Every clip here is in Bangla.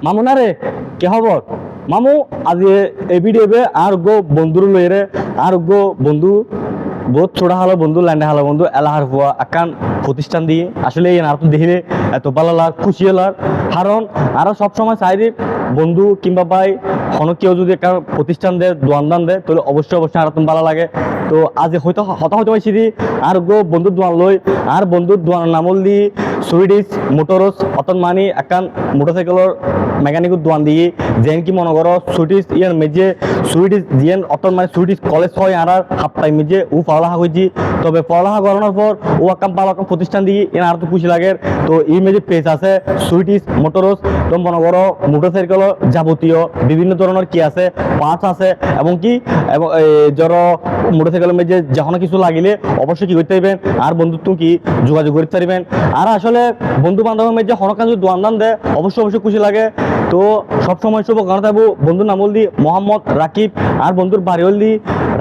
মামু না রে কে খবর মামু আজি এই ভিডিওবে আর গো বন্ধুর লইরে আর গো বন্ধু বহুত ছোট হালো বন্ধু ল্যান্ডে হালো বন্ধু এলাহার ফুয়া আকান প্রতিষ্ঠান দিয়ে আসলে এই আর তো দেখলে এত ভালো লাগ খুশি হলার কারণ আরো সবসময় চাইদি বন্ধু কিংবা ভাই কোনো কেউ যদি একটা প্রতিষ্ঠান দেয় দোয়ান দান দেয় তাহলে অবশ্যই অবশ্যই আর তুমি ভালো লাগে তো আজ হয়তো হতা হতে পারছি দি আর গো বন্ধুর দোয়ান লই আর বন্ধুর দোয়ান নামল দি সুইডিশ মোটরস অতন মানি একান মোটরসাইকেলের মেকানিক দোয়ান দিয়ে যেন কি মনে করো সুইডিশ ইয়ার মেজে সুইডিশ যেন অতন মানে সুইডিশ কলেজ হয় আর হাপ্তায় মেজে ও পড়ালেখা করছি তবে পড়ালেখা করানোর পর ও একাম ভালো একাম প্রতিষ্ঠান দিয়ে এর আর তো খুশি লাগে তো এই মেজে পেজ আছে সুইডিশ মোটরস তো মনে করো মোটরসাইকেল যাবতীয় বিভিন্ন ধরনের কি আছে পার্টস আছে এবং কি এবং ধরো মোটরসাইকেলের মেজে যখন কিছু লাগিলে অবশ্যই কি করতে পারবেন আর বন্ধুত্ব কি যোগাযোগ করতে পারবেন আর আসলে বন্ধু বান্ধবের মেজে হনকান যদি দোয়ান দান দেয় অবশ্যই অবশ্যই খুশি লাগে তো সবসময় শুভকামনা থাকবো বন্ধুর নাম হল দি মোহাম্মদ রাকিব আর বন্ধুর বাড়ি হল দি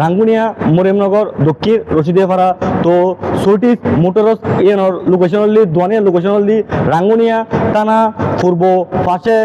রাঙ্গুনিয়া মরিয়মনগর দক্ষিণ রশিদিয়াপাড়া তো সুইডিশ মোটরস এর লোকেশন হল দি দোয়ানিয়া লোকেশন হল দি রাঙ্গুনিয়া টানা পূর্ব পাশে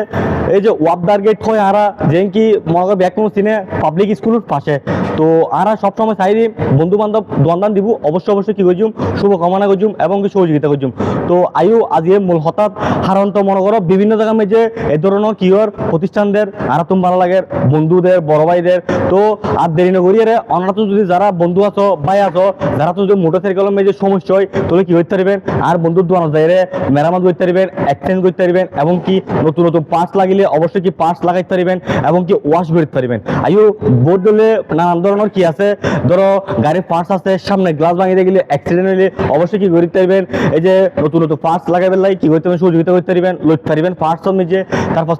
এই যে ওয়াবদার গেট হয় আরা যেন কি মনে ব্যাক কোনো চিনে পাবলিক স্কুলের পাশে তো আরা সবসময় চাই বন্ধু বান্ধব দোয়ান দিব অবশ্যই অবশ্যই কি করছুম শুভকামনা করছুম এবং কি সহযোগিতা করছুম তো আয়ু আজকে মূল হঠাৎ হারণ তো মনে করো বিভিন্ন জায়গার মেজে এই ধরনের কিওর প্রতিষ্ঠানদের আর তুমি ভালো লাগে বন্ধুদের বড় ভাইদের তো আর দেরি নগরিয়ে অনারা তো যদি যারা বন্ধু আছো ভাই আছো যারা তো যদি মোটরসাইকেলের মেজে সমস্যা হয় তাহলে কি করতে পারবেন আর বন্ধুর দোয়ানো যাইরে মেরামত করতে পারবেন এক্সচেঞ্জ করতে পারবেন এবং কি নতুন নতুন পার্টস লাগিলে অবশ্যই কি পার্টস লাগাইতে পারবেন এবং কি ওয়াশ করতে পারবেন আয়ু বোর্ড দিলে নানান ধরনের কি আছে ধরো গাড়ির পার্টস আছে সামনে গ্লাস ভাঙিয়ে গেলে অ্যাক্সিডেন্ট হলে অবশ্যই কি করতে পারবেন এই যে নতুন নতুন পার্টস লাগাবেন লাই কি করতে পারবেন সহযোগিতা করতে পারবেন লইতে পারবেন পার্টস নিজে তারপর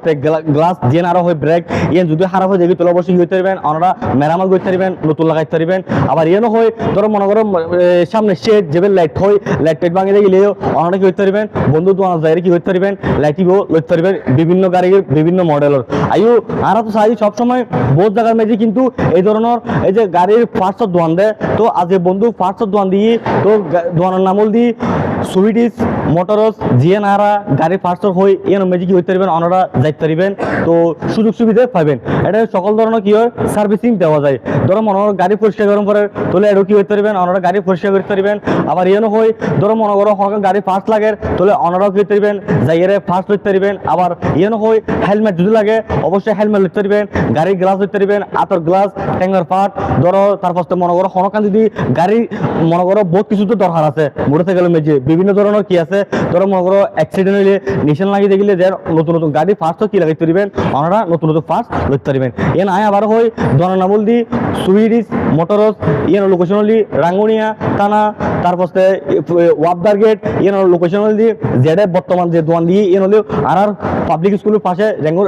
গ্লাস জেন আরো হয় ব্রেক ইয়েন যদি খারাপ হয়ে যাবে তাহলে অবশ্যই কি করতে পারবেন ওনারা মেরামত করতে পারবেন নতুন লাগাইতে পারবেন আবার ইয়েনও হয় ধরো মনে করো সামনে শেড যেবে লাইট হয় লাইট টাইট ভাঙিয়ে গেলেও ওনারা কি করতে পারবেন বন্ধু দোয়ানো যায় কি করতে পারবেন লাইটিংও লইতে পারবেন বিভিন্ন গাড়ির বিভিন্ন মডেলের আয়ু আর তো চাই সবসময় বহুত জায়গার মেঝে কিন্তু এই ধরনের এই যে গাড়ির পার্টসের দোয়ান দেয় তো আজ বন্ধু পার্টসের দোয়ান দিয়ে তো দোয়ানের নামল দি সুইডিশ মোটরস জিএন আরা গাড়ির পার্টসের হই এর মেঝে কি হইতে পারবেন ওনারা যাইতে পারবেন তো সুযোগ সুবিধা পাবেন এটা সকল ধরনের কি হয় সার্ভিসিং দেওয়া যায় ধরো মনে করো গাড়ি পরিষ্কার গরম করে তাহলে এরও কি হইতে পারবেন ওনারা গাড়ি পরিষ্কার করতে পারবেন আবার ইয়েনও হয় ধরো মনে করো গাড়ি পার্টস লাগে তাহলে ওনারাও কি করতে পারবেন যাইয়ে ফার্স্ট লইতে পারবেন আবার ইয়েনও হয় হেলমেট যদি লাগে অবশ্যই হেলমেট লইতে পারবেন গাড়ির গ্লাস লইতে পারবেন আতর গ্লাস ট্যাঙ্গার পার্ট ধরো তারপর মনে করো হনকান যদি গাড়ি মনে করো বহুত কিছু তো দরকার আছে মোটরসাইকেলের মেঝে বিভিন্ন ধরনের কি আছে ধরো মনে করো অ্যাক্সিডেন্ট হইলে নিশান লাগিয়ে দেখলে যে নতুন নতুন গাড়ি ফার্স্ট কি লাগাইতে পারবেন ওনারা নতুন নতুন ফার্স্ট লইতে পারবেন এন আয় আবার হয় দোয়ানের নামল দি সুইডিশ মোটরস ইয়েন লোকেশন হলি রাঙ্গুনিয়া টানা তারপর ওয়াবদার গেট ইয়েন লোকেশন হল দি যেটা বর্তমান যে দোয়ান দিয়ে ইয়েন হলেও আর পাবলিক স্কুলের পাশে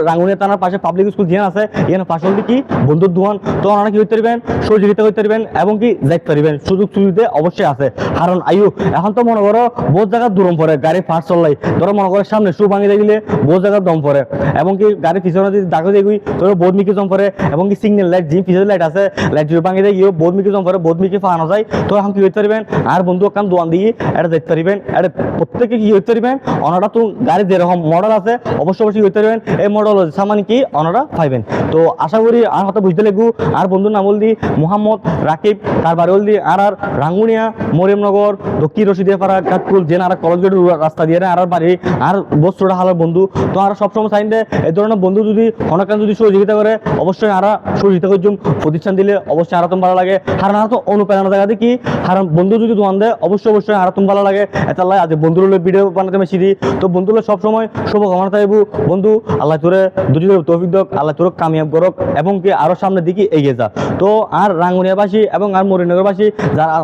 রাঙ্গুনিয়া টানার পাশে পাবলিক স্কুল যেন আছে ইয়েন পাশে হল কি বন্ধুর দোয়ান তো ওনারা কি করতে পারবেন সহযোগিতা করতে পারবেন এবং কি যাইতে পারবেন সুযোগ সুবিধা অবশ্যই আছে কারণ আয়ু এখন তো মনে করো বহুত জায়গায় দূরম পড়ে গাড়ি ফার্স্ট চলাই ধরো মনে করো সামনে শু ভাঙিয়ে দিলে বহুত জায়গায় দম পড়ে এবং কি গাড়ি পিছনে যদি দাগে দেখি তোর বহুত মিকি জম পড়ে এবং কি সিগন্যাল লাইট যে পিছনে লাইট আছে লাইট যদি ভাঙিয়ে দেয় গিয়েও বহুত মিকি জম পড়ে বহুত মিকি ফানো যায় তো এখন কি করতে পারবেন আর বন্ধু কান দোয়ান দিয়ে এটা দেখতে পারবেন এটা প্রত্যেকে কি করতে পারবেন ওনারা তো গাড়ি যেরকম মডেল আছে অবশ্যই অবশ্যই করতে পারবেন এই মডেল সামান কি ওনারা পাইবেন তো আশা করি আর হয়তো বুঝতে লাগবো আর বন্ধুর নাম বল দি মোহাম্মদ রাকিব তার বাড়ি হল দি আর রাঙ্গুনিয়া মরিয়মনগর দক্ষিণ রশিদিয়াপাড়া কাঠপুর যেন আর কলেজ গেটের রাস্তা দিয়ে আর বাড়ি আর বস্তুটা হালার বন্ধু তো আর সবসময় চাইন দে এই ধরনের বন্ধু যদি অনেকখান যদি সহযোগিতা করে অবশ্যই আর সহযোগিতা করছুম প্রতিষ্ঠান দিলে অবশ্যই আর তুমি ভালো লাগে কারণ আর তো অনুপ্রেরণা জায়গা দেখি কারণ বন্ধু যদি দোয়ান দেয় অবশ্যই অবশ্যই আর তুমি ভালো লাগে এটা লাই আজ বন্ধুর ভিডিও বানাতে মেশি দিই তো বন্ধুরা সবসময় শুভকামনা চাইবো বন্ধু আল্লাহ তোরে দুটি তৌফিক দক আল্লাহ তোর কামিয়াব করক এবং কি আরো সামনের দিকে এগিয়ে যা তো আর রাঙ্গুনিয়াবাসী এবং আর মরিনগরবাসী যারা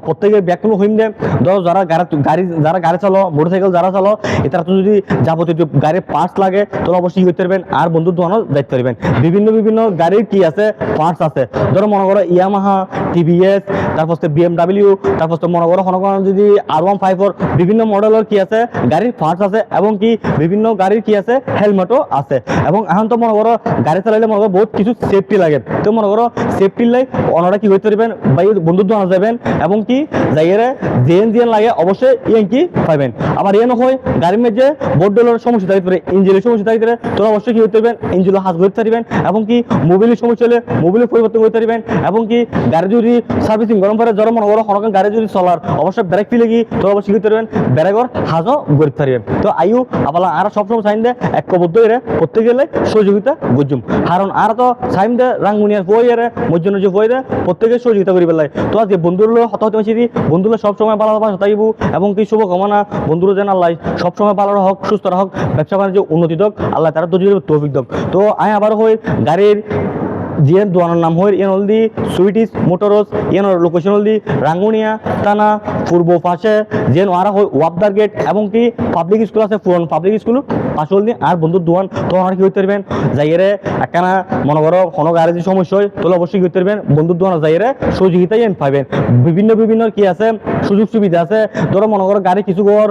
প্রত্যেকে ব্যাকুল হইম দে ধরো যারা গাড়ি চালো মোটরসাইকেল যারা চালো এটার তো যদি যাবতীয় গাড়ির পার্টস লাগে তাহলে অবশ্যই হইতে পারবেন আর বন্ধুর দোকানও দেখতে পারবেন বিভিন্ন গাড়ির কি আছে পার্টস আছে ধরো মনে করো ইয়ামাহা টিভিএস তারপর বিএমডাব্লিউ তারপর তো মনে করো কোনো যদি R154 বিভিন্ন মডেলের কি আছে গাড়ির পার্টস আছে এবং কি বিভিন্ন গাড়ির কি আছে হেলমেটও আছে এবং এখন তো মনে করো গাড়ি চালাইলে মনে করো বহুত কিছু সেফটি লাগে তো মনে করো সেফটির লাই ওনারা কি করতে পারবেন বা বন্ধুত্ব আনা যাবেন এবং কি জায়গায় জিএন লাগে অবশ্যই ইয়েন কি পাইবেন আবার এ নহয় গাড়ির মধ্যে বোর্ড ডলার সমস্যা থাকতে পারে ইঞ্জিনের সমস্যা থাকতে পারে তোরা অবশ্যই কি করতে পারবেন ইঞ্জিন হাত করতে পারবেন এবং কি মোবিলের সমস্যা হলে মোবিলের পরিবর্তন করতে পারবেন এবং কি গাড়ি যদি সার্ভিসিং গরম করে যারা মনে করো হরকান গাড়ি যদি চলার অবশ্যই ব্রেক ফিলে কি তোরা অবশ্যই করতে পারবেন ব্রেকর হাজও করতে পারবেন তো আইও আবার আর সবসময় চাইন দে ঐক্যবদ্ধ এর করতে গেলে সহযোগিতা বুঝুম কারণ আর তো চাইন দে রাঙ্গুনিয়ার বই এর মধ্যে যে বই দে প্রত্যেকে সহযোগিতা করি পেলাই তো আজকে বন্ধুর হত হতে পারছি বন্ধুরা সবসময় ভালো ভালো থাকবো এবং কি শুভকামনা বন্ধুরা যেন আল্লাহ সবসময় ভালো হোক সুস্থ হোক ব্যবসা বাণিজ্য উন্নতি হোক আল্লাহ তারা তৌফিক হোক তো আমি আবার হই গাড়ির জিএন দোয়ানোর নাম হয় এন হলদি সুইটিস মোটরস এন লোকেশন হলদি রাঙ্গুনিয়া থানা পূর্ব পাশে যেন আর হয় ওয়াবদার গেট এবং কি পাবলিক স্কুল আছে পুরন পাবলিক স্কুল পাশে হলদি আর বন্ধুর দোয়ান তো আর কি হইতে পারবেন যাইরে একখানা মনে করো কোনো গাড়ি যদি সমস্যা হয় তাহলে অবশ্যই কি হইতে পারবেন বন্ধুর দোয়ান যাইরে সহযোগিতা পাবেন বিভিন্ন কি আছে সুযোগ সুবিধা আছে ধরো মনে করো গাড়ি কিছু ঘর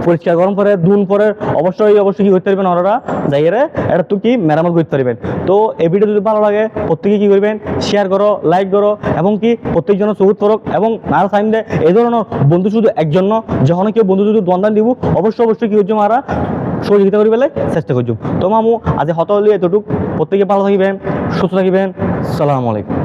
পরিষ্কার গরম পরে ধুন পরে অবশ্যই কি করতে পারবেন ওরা যাইরে এটা তো কি মেরামত করতে পারবেন তো এই ভিডিও যদি ভালো লাগে প্রত্যেকে কি করবেন শেয়ার করো লাইক করো এবং কি প্রত্যেকজন সবুজ করো এবং আর টাইম দেয় এই ধরনের বন্ধু শুধু একজন যখন কেউ বন্ধু যদি দ্বন্দ্ব দিব অবশ্যই কি হচ্ছে মারা সহযোগিতা করি পেলে চেষ্টা করছো তো মামু আজ হত হলে এতটুকু প্রত্যেকে ভালো থাকবেন সুস্থ থাকবেন সালাম আলাইকুম।